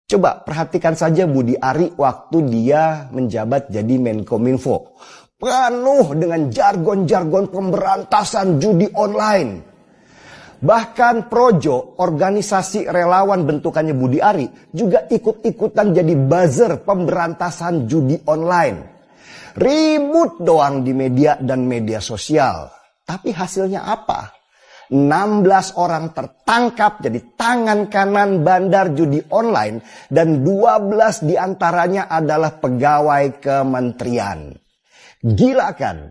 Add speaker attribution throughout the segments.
Speaker 1: Coba perhatikan saja Budi Ari waktu dia menjabat jadi Menkominfo. Penuh dengan jargon-jargon pemberantasan judi online. Bahkan Projo, organisasi relawan bentukannya Budi Ari, juga ikut-ikutan jadi buzzer pemberantasan judi online. Ribut doang di media dan media sosial. Tapi hasilnya apa? 16 orang tertangkap jadi tangan kanan bandar judi online dan 12 diantaranya adalah pegawai kementerian. Gila kan?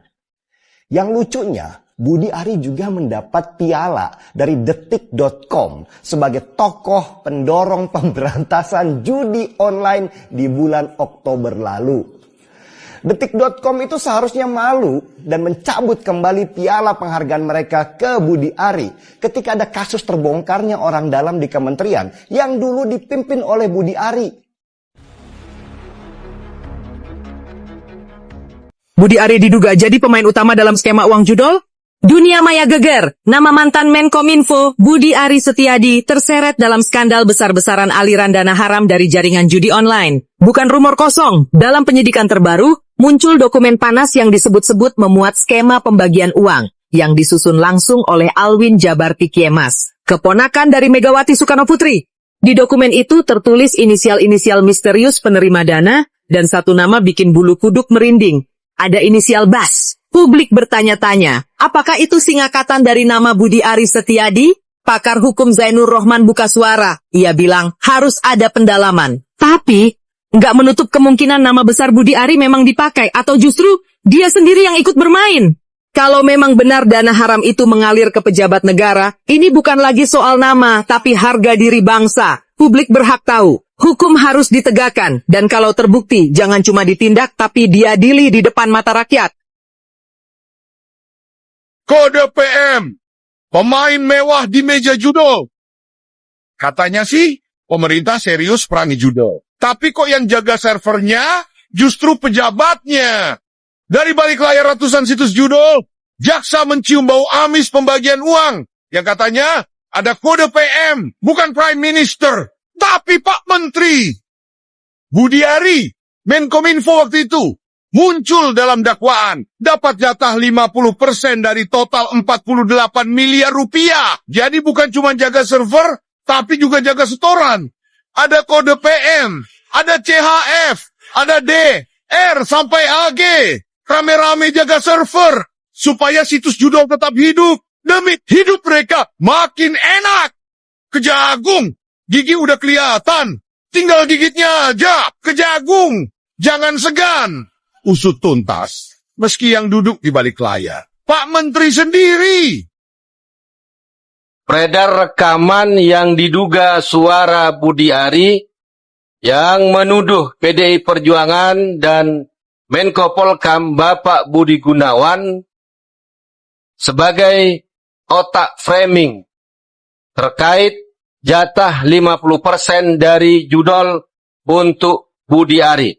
Speaker 1: Yang lucunya, Budi Ari juga mendapat piala dari detik.com sebagai tokoh pendorong pemberantasan judi online di bulan Oktober lalu. Detik.com itu seharusnya malu dan mencabut kembali piala penghargaan mereka ke Budi Ari ketika ada kasus terbongkarnya orang dalam di kementerian yang dulu dipimpin oleh Budi Ari.
Speaker 2: Budi Ari diduga jadi pemain utama dalam skema uang judol? Dunia maya geger, nama mantan Menkominfo Budi Ari Setiadi terseret dalam skandal besar-besaran aliran dana haram dari jaringan judi online. Bukan rumor kosong, dalam penyidikan terbaru, muncul dokumen panas yang disebut-sebut memuat skema pembagian uang, yang disusun langsung oleh Alwin Jabarti Kiemas, keponakan dari Megawati Soekarno Putri. Di dokumen itu tertulis inisial-inisial misterius penerima dana, dan satu nama bikin bulu kuduk merinding. Ada inisial BAS. Publik bertanya-tanya, apakah itu singkatan dari nama Budi Ari Setiadi? Pakar hukum Zainur Rohman buka suara. Ia bilang harus ada pendalaman. Tapi, nggak menutup kemungkinan nama besar Budi Ari memang dipakai atau justru dia sendiri yang ikut bermain. Kalau memang benar dana haram itu mengalir ke pejabat negara, ini bukan lagi soal nama, tapi harga diri bangsa. Publik berhak tahu. Hukum harus ditegakkan, dan kalau terbukti, jangan cuma ditindak, tapi diadili di depan mata rakyat.
Speaker 3: Kode PM, pemain mewah di meja judo. Katanya sih, pemerintah serius perangi judo. Tapi kok yang jaga servernya justru pejabatnya. Dari balik layar ratusan situs judo, jaksa mencium bau amis pembagian uang. Yang katanya ada kode PM, bukan Prime Minister, tapi Pak Menteri. Budi Ari, Menkominfo waktu itu, muncul dalam dakwaan, dapat jatah 50% dari total 48 miliar rupiah. Jadi bukan cuma jaga server, tapi juga jaga setoran. Ada kode PM, ada CHF, ada D, R sampai AG. Rame-rame jaga server, supaya situs judul tetap hidup. Demi hidup mereka makin enak. Kejagung, gigi udah kelihatan. Tinggal gigitnya aja, kejagung. Jangan segan. Usut tuntas, meski yang duduk di balik layar. Pak Menteri sendiri.
Speaker 4: Beredar rekaman yang diduga suara Budi Ari yang menuduh PDI Perjuangan dan Menko Polkam Bapak Budi Gunawan sebagai otak framing terkait jatah 50% dari judol untuk Budi Ari.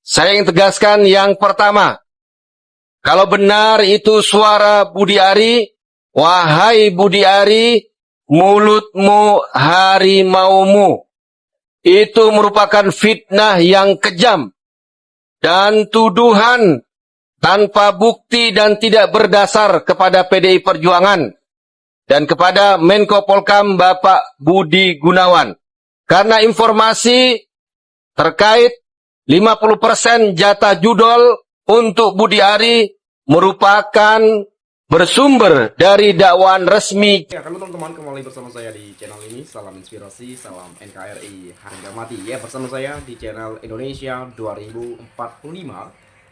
Speaker 4: Saya ingin tegaskan yang pertama, kalau benar itu suara Budi Ari, wahai Budi Ari, mulutmu harimaumu. Itu merupakan fitnah yang kejam dan tuduhan tanpa bukti dan tidak berdasar kepada PDI Perjuangan dan kepada Menko Polkam Bapak Budi Gunawan. Karena informasi terkait 50% jatah judol untuk Budi Ari merupakan bersumber dari dakwaan resmi.
Speaker 5: Ya, halo teman-teman, kembali bersama saya di channel ini. Salam inspirasi, salam NKRI, harga mati. Ya, bersama saya di channel Indonesia 2045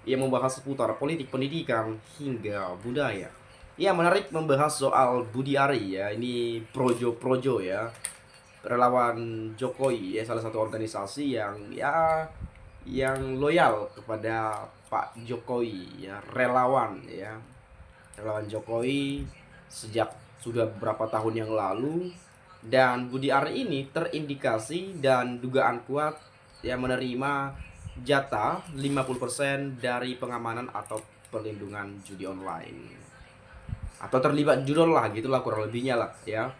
Speaker 5: yang membahas seputar politik, pendidikan, hingga budaya. Ya, menarik membahas soal Budi Ari ya. Ini projo-projo ya, relawan Jokowi ya, salah satu organisasi yang loyal kepada Pak Jokowi ya, relawan Jokowi sejak sudah beberapa tahun yang lalu. Dan Budi Ari ini terindikasi dan dugaan kuat yang menerima jatah 50% dari pengamanan atau perlindungan judi online, atau terlibat judul lah, gitulah kurang lebihnya lah ya,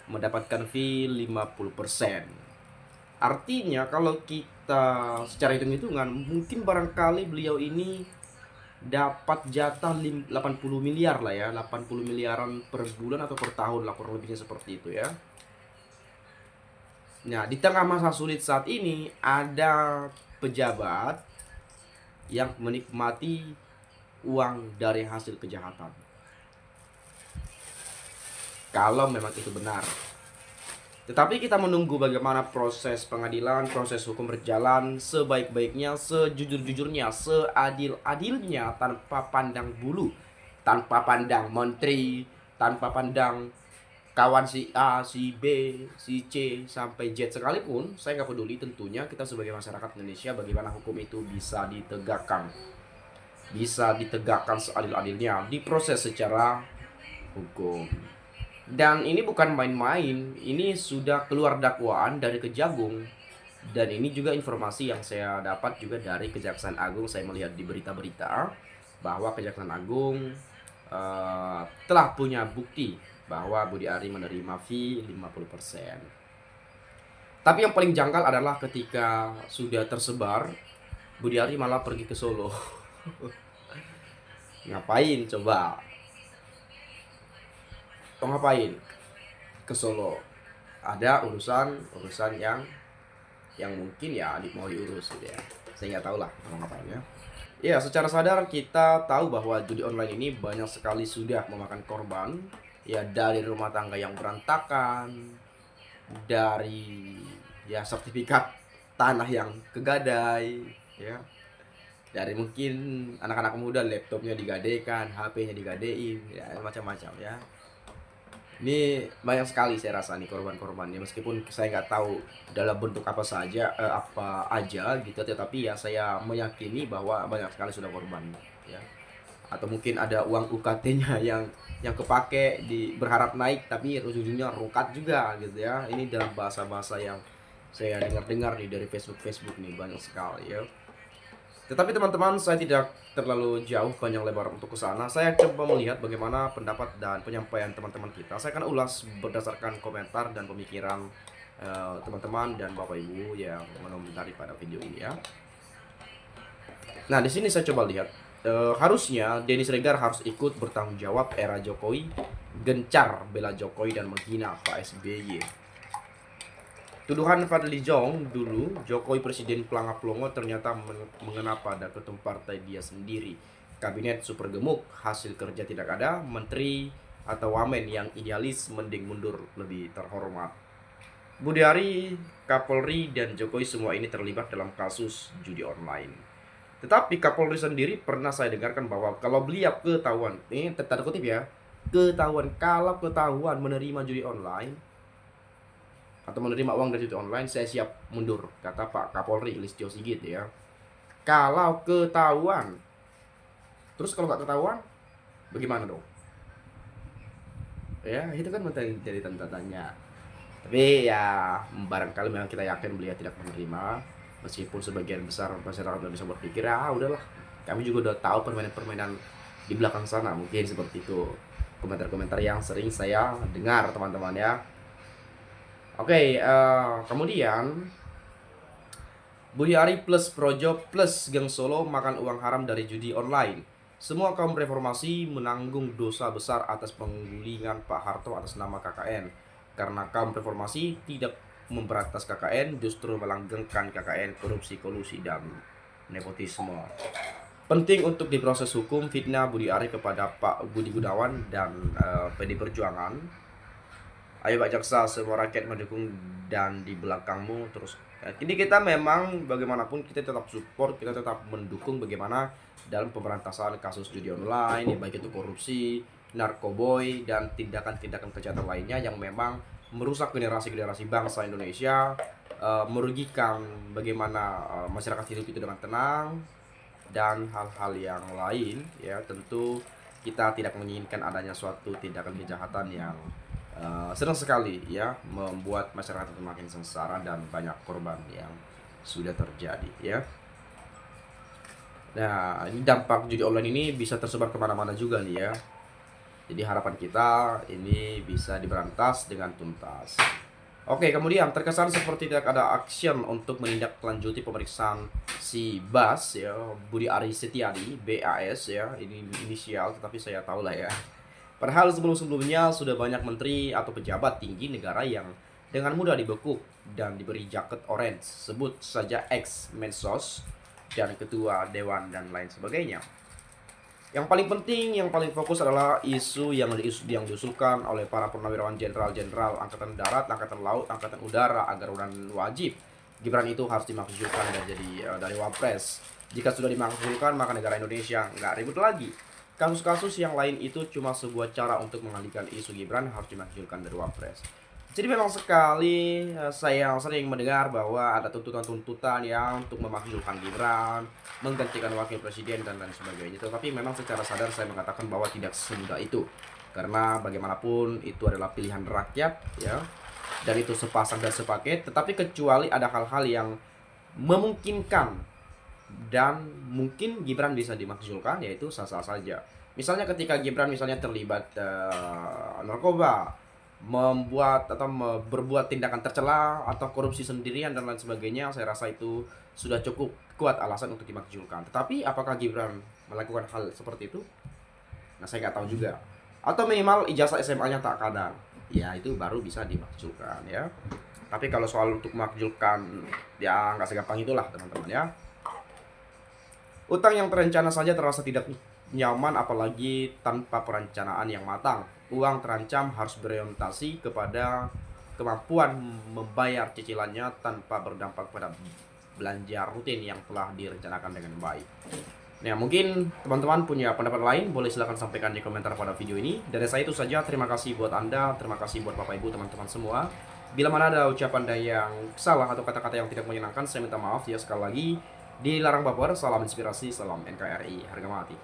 Speaker 5: mendapatkan fee 50%. Artinya kalau kita secara hitung-hitungan mungkin barangkali beliau ini dapat jatah 80 miliar lah ya, 80 miliaran per bulan atau per tahun lah, kurang lebihnya seperti itu ya. Nah, di tengah masa sulit saat ini ada pejabat yang menikmati uang dari hasil kejahatan. Kalau memang itu benar. Tetapi kita menunggu bagaimana proses pengadilan, proses hukum berjalan sebaik-baiknya, sejujur-jujurnya, seadil-adilnya, tanpa pandang bulu, tanpa pandang menteri, tanpa pandang kawan si A, si B, si C, sampai Z sekalipun. Saya nggak peduli, tentunya kita sebagai masyarakat Indonesia bagaimana hukum itu bisa ditegakkan. Bisa ditegakkan seadil-adilnya, diproses secara hukum. Dan ini bukan main-main, ini sudah keluar dakwaan dari Kejagung. Dan ini juga informasi yang saya dapat juga dari Kejaksaan Agung. Saya melihat di berita-berita bahwa Kejaksaan Agung telah punya bukti bahwa Budi Ari menerima fee 50%. Tapi yang paling janggal adalah ketika sudah tersebar, Budi Ari malah pergi ke Solo. Ngapain coba? Ngapain ke Solo? Ada urusan yang mungkin ya mau diurus gitu ya. Saya nggak tahu lah mau ngapain ya. Ya, secara sadar kita tahu bahwa judi online ini banyak sekali sudah memakan korban. Ya, dari rumah tangga yang berantakan, dari ya sertifikat tanah yang kegadai, ya, dari mungkin anak-anak muda laptopnya digadaikan, HP-nya digadein, ya macam-macam ya. Ini banyak sekali saya rasa nih korban-korbannya, meskipun saya nggak tahu dalam bentuk apa aja gitu, tetapi ya saya meyakini bahwa banyak sekali sudah korban ya. Atau mungkin ada uang UKT-nya yang kepake berharap naik tapi ujung-ujungnya rungkat juga gitu ya. Ini dalam bahasa-bahasa yang saya dengar-dengar nih dari Facebook nih banyak sekali ya. Tetapi teman-teman, saya tidak terlalu jauh panjang lebar untuk ke sana. Saya coba melihat bagaimana pendapat dan penyampaian teman-teman kita. Saya akan ulas berdasarkan komentar dan pemikiran teman-teman dan Bapak Ibu yang mengomentari pada video ini ya. Nah, di sini saya coba lihat harusnya Denny Siregar harus ikut bertanggung jawab era Jokowi, gencar bela Jokowi dan menghina Pak SBY. Tuduhan Fadli Zon dulu, Jokowi presiden pelangap-pelongo ternyata mengena pada ketum partai dia sendiri. Kabinet super gemuk, hasil kerja tidak ada, menteri atau wamen yang idealis mending mundur lebih terhormat. Budi Ari, Kapolri, dan Jokowi semua ini terlibat dalam kasus judi online. Tetapi Kapolri sendiri pernah saya dengarkan bahwa kalau beliau ketahuan, ini tanda kutip ya, kalau ketahuan menerima judi online, atau menerima uang dari judi online, saya siap mundur, kata Pak Kapolri Listio Sigit ya. Kalau ketahuan. Terus kalau nggak ketahuan, bagaimana dong? Ya, itu kan menjadi tanda tanya. Tapi ya barangkali memang kita yakin beliau tidak menerima, meskipun sebagian besar masyarakat Indonesia berpikir udahlah, kami juga udah tahu permainan-permainan di belakang sana, mungkin seperti itu. Komentar-komentar yang sering saya dengar teman-teman ya. Oke, kemudian Budi Ari plus Projo plus geng Solo makan uang haram dari judi online. Semua kaum reformasi menanggung dosa besar atas penggulingan Pak Harto atas nama KKN. Karena kaum reformasi tidak memberantas KKN, justru melanggengkan KKN, korupsi, kolusi, dan nepotisme. Penting untuk diproses hukum fitnah Budi Ari kepada Pak Budi Gunawan dan PD Perjuangan. Ayo Pak Jaksa, semua rakyat mendukung dan di belakangmu terus. Ini kita memang bagaimanapun kita tetap support, kita tetap mendukung bagaimana dalam pemberantasan kasus judi online, baik itu korupsi, narkoboy, dan tindakan-tindakan kejahatan lainnya yang memang merusak generasi-generasi bangsa Indonesia, merugikan bagaimana masyarakat hidup itu dengan tenang, dan hal-hal yang lain ya. Tentu kita tidak menginginkan adanya suatu tindakan kejahatan yang sering sekali ya membuat masyarakat semakin sengsara dan banyak korban yang sudah terjadi ya. Nah, ini dampak judi online ini bisa tersebar kemana-mana juga nih ya. Jadi harapan kita ini bisa diberantas dengan tuntas. Oke, kemudian terkesan seperti tidak ada action untuk menindaklanjuti pemeriksaan si Bas ya, Budi Ari Setiadi, BAS ya, ini inisial tetapi saya tahu lah ya. Padahal sebelum-sebelumnya sudah banyak menteri atau pejabat tinggi negara yang dengan mudah dibekuk dan diberi jaket orange, sebut saja ex-Mensos dan ketua dewan dan lain sebagainya. Yang paling penting, yang paling fokus adalah isu yang diusulkan oleh para purnawirawan jenderal-jenderal Angkatan Darat, Angkatan Laut, Angkatan Udara agar wajib Gibran itu harus dimakzulkan dan jadi dari Wapres. Jika sudah dimakzulkan, maka negara Indonesia nggak ribut lagi. Kasus-kasus yang lain itu cuma sebuah cara untuk mengalihkan isu Gibran harus dimakzulkan dari Wapres. Jadi memang sekali saya sering mendengar bahwa ada tuntutan-tuntutan yang untuk memakzulkan Gibran, menggantikan wakil presiden dan lain sebagainya. Tetapi memang secara sadar saya mengatakan bahwa tidak semudah itu. Karena bagaimanapun itu adalah pilihan rakyat ya. Dan itu sepasang dan sepaket, tetapi kecuali ada hal-hal yang memungkinkan dan mungkin Gibran bisa dimakzulkan, yaitu sah-sah saja. Misalnya ketika Gibran misalnya terlibat narkoba, membuat atau berbuat tindakan tercela atau korupsi sendirian dan lain sebagainya, saya rasa itu sudah cukup kuat alasan untuk dimakzulkan. Tetapi apakah Gibran melakukan hal seperti itu? Nah, saya nggak tahu juga. Atau minimal ijazah SMA-nya tak kadang, ya itu baru bisa dimakzulkan ya. Tapi kalau soal untuk makzulkan, ya nggak segampang itulah teman-teman ya. Utang yang terencana saja terasa tidak nyaman, apalagi tanpa perencanaan yang matang. Uang terancam harus berorientasi kepada kemampuan membayar cicilannya tanpa berdampak pada belanja rutin yang telah direncanakan dengan baik. Nah, mungkin teman-teman punya pendapat lain, boleh silahkan sampaikan di komentar pada video ini. Dari saya itu saja, terima kasih buat Anda, terima kasih buat Bapak Ibu, teman-teman semua. Bila mana ada ucapan yang salah atau kata-kata yang tidak menyenangkan, saya minta maaf ya sekali lagi. Dilarang baper, salam inspirasi, salam NKRI, harga mati.